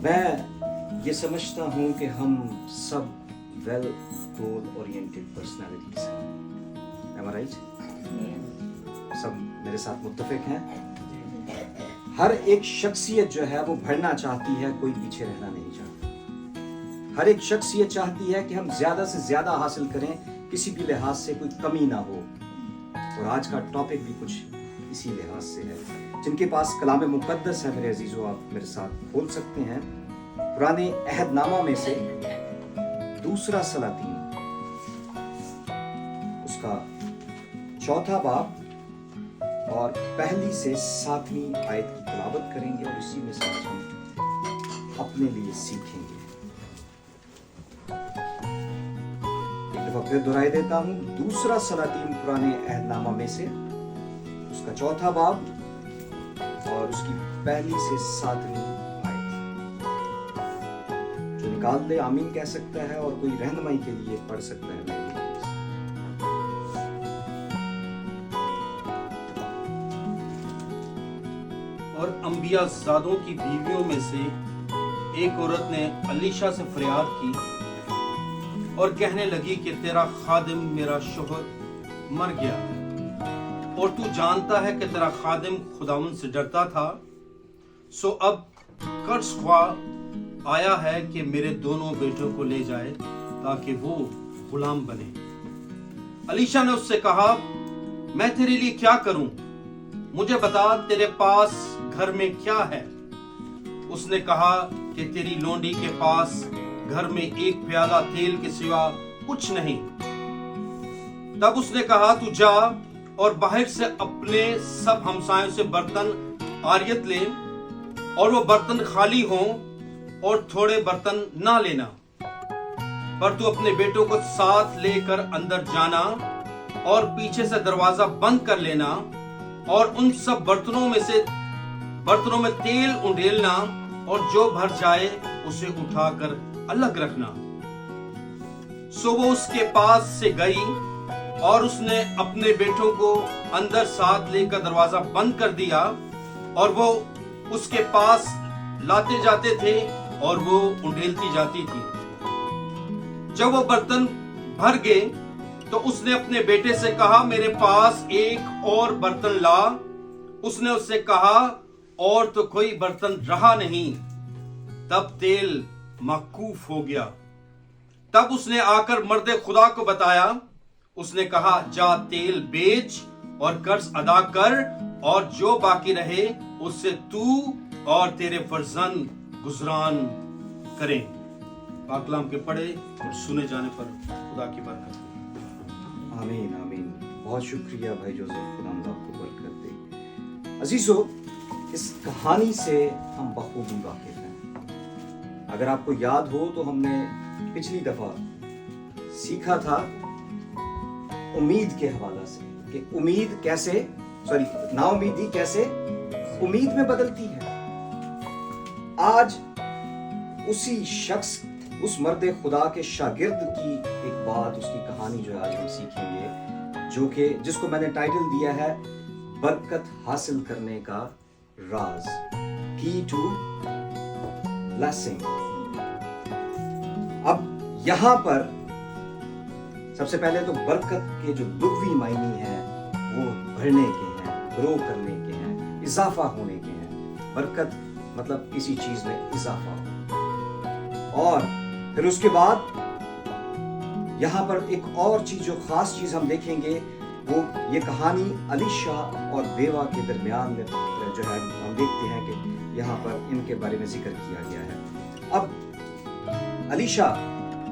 میں یہ سمجھتا ہوں کہ ہم سب ویل گول اورینٹڈ پرسنالٹیز ہیں. Am I right؟ سب میرے ساتھ متفق ہیں. ہر ایک شخصیت جو ہے وہ بڑھنا چاہتی ہے, کوئی پیچھے رہنا نہیں چاہتا. ہر ایک شخصیت چاہتی ہے کہ ہم زیادہ سے زیادہ حاصل کریں, کسی بھی لحاظ سے کوئی کمی نہ ہو. اور آج کا ٹاپک بھی کچھ اسی لحاظ سے ہے. جن کے پاس کلام مقدس ہے میرے عزیزو, آپ میرے ساتھ کھول سکتے ہیں پرانے عہد نامہ میں سے دوسرا سلاطین, اس کا 4 باب اور پہلی سے 7ویں آیت کی تلاوت کریں گے, اور اسی میں سے آج ہم اپنے لیے سیکھیں گے. ایک دفعہ پھر دہرائی دیتا ہوں, دوسرا سلاطین پرانے عہد نامہ میں سے اس کا 4 باب اور اس کی پہلی سے 7ویں آیت. جو نکال دے آمین کہہ سکتا ہے, اور کوئی رہنمائی کے لیے پڑھ سکتا ہے میرے لیے. اور انبیاء زادوں کی بیویوں میں سے ایک عورت نے علیشا سے فریاد کی اور کہنے لگی کہ تیرا خادم میرا شوہر مر گیا, اور تو جانتا ہے کہ تیرا خادم خداوند سے ڈرتا تھا, سو اب قرض خواہ آیا ہے کہ میرے دونوں بیٹوں کو لے جائے تاکہ وہ غلام بنے. علیشا نے اس سے کہا, میں تیرے لیے کیا کروں, مجھے بتا تیرے پاس گھر میں کیا ہے. اس نے کہا کہ تیری لونڈی کے پاس گھر میں ایک پیالہ تیل کے سوا کچھ نہیں. تب اس نے کہا, تو جا اور باہر سے اپنے سب ہمسایوں سے برتن عاریت لے, اور وہ برتن خالی ہوں اور تھوڑے برتن نہ لینا, پر تو اپنے بیٹوں کو ساتھ لے کر اندر جانا اور پیچھے سے دروازہ بند کر لینا, اور ان سب برتنوں میں تیل انڈیلنا, اور جو بھر جائے اسے اٹھا کر الگ رکھنا. سو وہ اس کے پاس سے گئی, اور اس نے اپنے بیٹوں کو اندر ساتھ لے کر دروازہ بند کر دیا, اور وہ اس کے پاس لاتے جاتے تھے اور وہ انڈیلتی جاتی تھی. جب وہ برتن بھر گئے تو اس نے اپنے بیٹے سے کہا, میرے پاس ایک اور برتن لا. اس نے اس سے کہا, اور تو کوئی برتن رہا نہیں. تب تیل موقوف ہو گیا. تب اس نے آ کر مرد خدا کو بتایا. اس نے کہا, جا تیل بیچ اور قرض ادا کر, اور جو باقی رہے اس سے تو اور تیرے فرزند گزران کریں. پاک کلام کے پڑھے اور سنے جانے پر خدا کی برکت. آمین آمین. بہت شکریہ بھائی جوزف, خدا آپ کو برکت دے. عزیزو, اس کہانی سے ہم بخوبی واقف ہیں. اگر آپ کو یاد ہو تو ہم نے پچھلی دفعہ سیکھا تھا امید کے حوالہ سے کہ امید کیسے نا امیدی کیسے امید میں بدلتی ہے. آج اسی شخص, اس مرد خدا کے شاگرد کی ایک بات, اس کی کہانی جو آج ہم سیکھیں گے, جو کہ جس کو میں نے ٹائٹل دیا ہے برکت حاصل کرنے کا راز, کی ٹو بلیسنگ. اب یہاں پر سب سے پہلے تو برکت کے جو لغوی معنی ہیں وہ بڑھنے کے ہیں, گرو کرنے کے ہیں, اضافہ ہونے کے ہیں. برکت مطلب کسی چیز میں اضافہ ہو. اور پھر اس کے بعد یہاں پر ایک اور چیز, جو خاص چیز ہم دیکھیں گے, وہ یہ کہانی علیشا اور بیوہ کے درمیان میں جو ہے ہم دیکھتے ہیں کہ یہاں پر ان کے بارے میں ذکر کیا گیا ہے. اب علیشا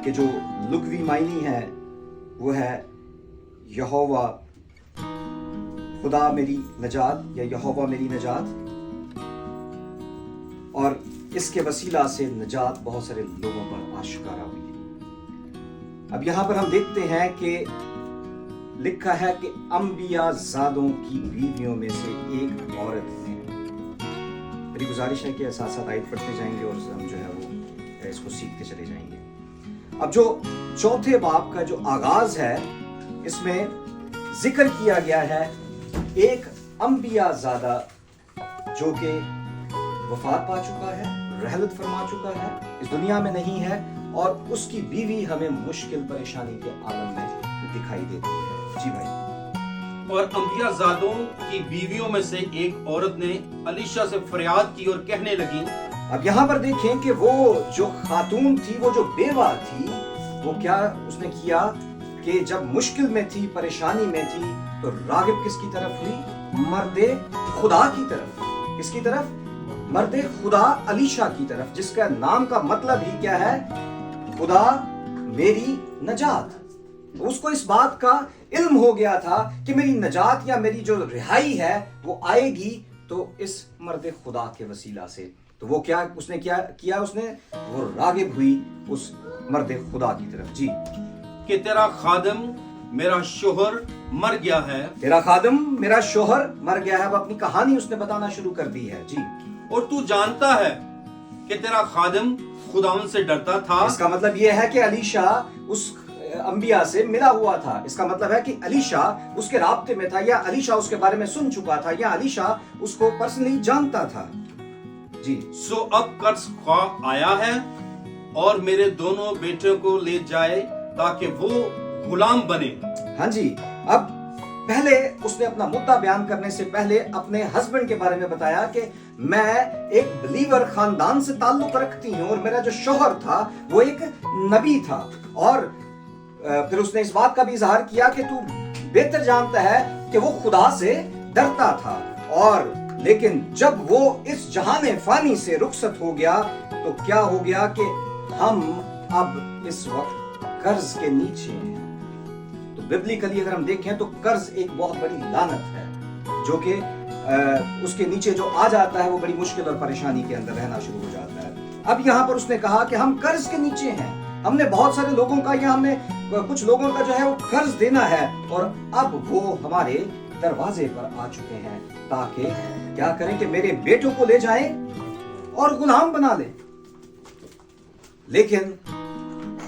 کے جو لغوی معنی ہے وہ ہے یہوہ خدا میری نجات, یا یہوہ میری نجات. اور اس کے وسیلہ سے نجات بہت سارے لوگوں پر آشکارا ہوئی. اب یہاں پر ہم دیکھتے ہیں کہ لکھا ہے کہ انبیاء زادوں کی بیویوں میں سے ایک عورت ہے. میری گزارش ہے کہ ساتھ ساتھ آیت پڑھتے جائیں گے اور ہم جو ہے وہ اس کو سیکھتے چلے جائیں گے. اب جو 4 باب کا جو آغاز ہے, اس میں ذکر کیا گیا ہے ایک انبیاء زادہ جو کہ وفات پا چکا ہے, रहलत फरमा चुका है, इस दुनिया में नहीं है, और उसकी बीवी हमें मुश्किल परेशानी के आलम में दिखाई देती है। जी भाई। और अंबियाजादों की बीवियों में से एक औरत ने अलीशा से फरियाद की और कहने लगी। अब यहाँ पर देखें कि वो जो खातून थी, वो जो बेवा थी, वो क्या उसने किया कि जब मुश्किल में थी, परेशानी में थी, तो रागिब किसकी तरफ हुई? मर्दे खुदा की तरफ। किसकी तरफ? मर्दे खुदा अलीशा की तरफ, जिसका नाम का मतलब ही क्या है? खुदा मेरी नजात। उसको इस बात का इल्म हो गया था कि मेरी नजात या मेरी जो रिहाई है वो आएगी तो इस मर्द खुदा के वसीला से। तो वो क्या उसने क्या किया? उसने वो रागिब हुई उस मर्द खुदा की तरफ। जी। कि तेरा खादम मेरा शोहर मर गया है। तेरा खादम मेरा शोहर मर गया है। अब अपनी कहानी उसने बताना शुरू कर दी है। जी। और तू जानता है कि तेरा खादम खुदावन से डरता था। इसका मतलब यह है कि अलीशा उस अंबिया से मिला हुआ था। इसका मतलब है कि अलीशा उसके राब्ते में था, या अलीशा उसके बारे में सुन चुका था, या अलीशा उसको पर्सनली जानता था। जी। सो अब कर्ज ख्वाह आया है और मेरे दोनों बेटों को ले जाए ताकि वो गुलाम बने। हाँ जी। अब पहले उसने अपना मुद्दा बयान करने से पहले अपने हस्बैंड के बारे में बताया कि मैं एक बिलीवर खानदान से ताल्लुक रखती हूँ और मेरा जो शौहर था वो एक नबी था। और फिर उसने इस बात का भी इजहार किया कि तू बेहतर जानता है कि वो खुदा से डरता था, और लेकिन जब वो इस जहाने फानी से रुखसत हो गया तो क्या हो गया कि हम अब इस वक्त कर्ज के नीचे हैं। तो बिब्लिकली अगर हम देखें तो कर्ज एक बहुत बड़ी लानत है, जो कि उसके नीचे जो आ जाता है वो बड़ी मुश्किल और परेशानी के अंदर रहना शुरू हो जाता है। अब यहाँ पर उसने कहा कि हम कर्ज के नीचे हैं। हमने बहुत सारे लोगों का, या हमने कुछ लोगों का जो है वो कर्ज देना है, और अब वो हमारे दरवाजे पर आ चुके हैं ताकि क्या करें कि मेरे बेटों को ले जाएं और गुलाम बना लें। लेकिन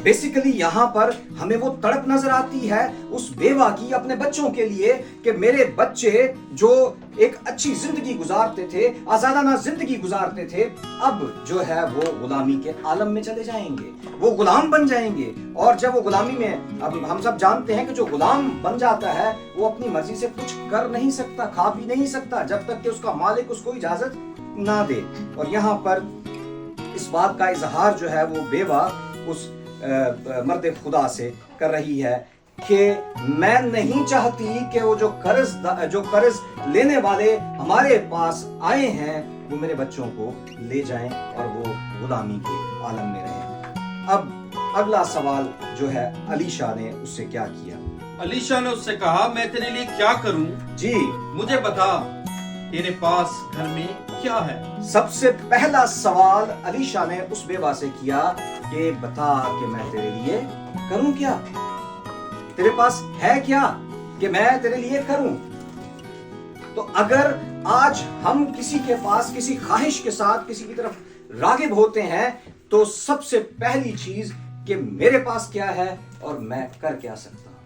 बेसिकली यहां पर हमें वो तड़प नजर आती है उस बेवा की अपने बच्चों के लिए कि मेरे बच्चे जो एक अच्छी जिंदगी गुजारते थे, आजादाना जिंदगी गुजारते थे, अब जो है वो गुलामी के आलम में चले जाएंगे, वो गुलाम बन जाएंगे। और जब वो गुलामी में, अब हम सब जानते हैं कि जो गुलाम बन जाता है वो अपनी मर्जी से कुछ कर नहीं सकता, खा पी नहीं सकता जब तक कि उसका मालिक उसको इजाजत ना दे। और यहाँ पर इस बात का इजहार जो है वो बेवा उस मर्द खुदा से कर रही है कि मैं नहीं चाहती कि वो जो कर्ज लेने वाले हमारे पास आए हैं वो मेरे बच्चों को ले जाएं और वो गुलामी के आलम में रहें। अब अगला सवाल जो है अलीशा ने उससे क्या किया? अलीशा ने उससे कहा, मैं तेरे लिए क्या करूं? जी, मुझे बता, तेरे पास घर में क्या है? सबसे पहला सवाल अलीशा ने उस बेवा से किया कि बता कि मैं तेरे लिए करूं क्या? तेरे पास है क्या कि मैं तेरे लिए करूं? तो अगर आज हम किसी के पास किसी ख्वाहिश के साथ किसी की तरफ रागिब होते हैं तो सबसे पहली चीज कि मेरे पास क्या है और मैं कर क्या सकता हूं।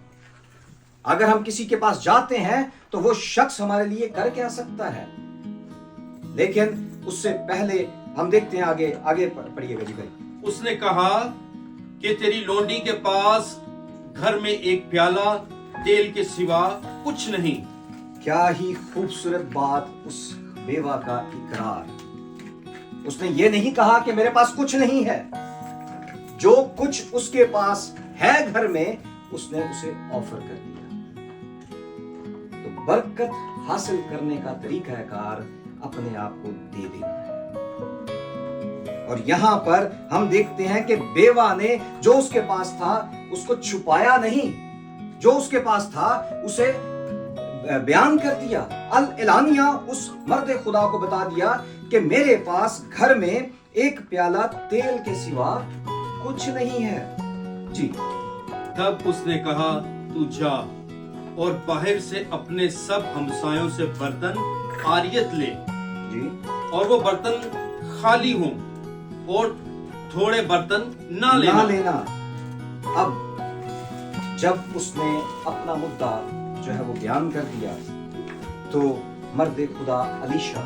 अगर हम किसी के पास जाते हैं तो वो शख्स हमारे लिए कर क्या सकता है, लेकिन उससे पहले हम देखते हैं आगे पढ़िएगा जी भाई। उसने कहा कि तेरी लोंडी के पास घर में एक प्याला तेल के सिवा कुछ नहीं। क्या ही खूबसूरत बात उस बेवा का इकरार। उसने ये नहीं कहा कि मेरे पास कुछ नहीं है, जो कुछ उसके पास है घर में उसने उसे ऑफर कर दिया। तो बरकत हासिल करने का तरीकाकार अपने आप को दे देना है। और यहां पर हम देखते हैं कि बेवा ने जो उसके पास था उसको छुपाया नहीं, जो उसके पास था उसे बयान कर दिया, अल एलानिया उस मर्द खुदा को बता दिया कि मेरे पास घर में एक प्याला तेल के सिवा कुछ नहीं है। जी। तब उसने कहा, तू जा और बाहर से अपने सब हमसायों से बर्तन आरियत ले जी, और वो बर्तन खाली हों और थोड़े बर्तन ना लेना। अब जब उसने अपना मुद्दा जो है वो बयान कर दिया तो मर्द खुदा अलीशा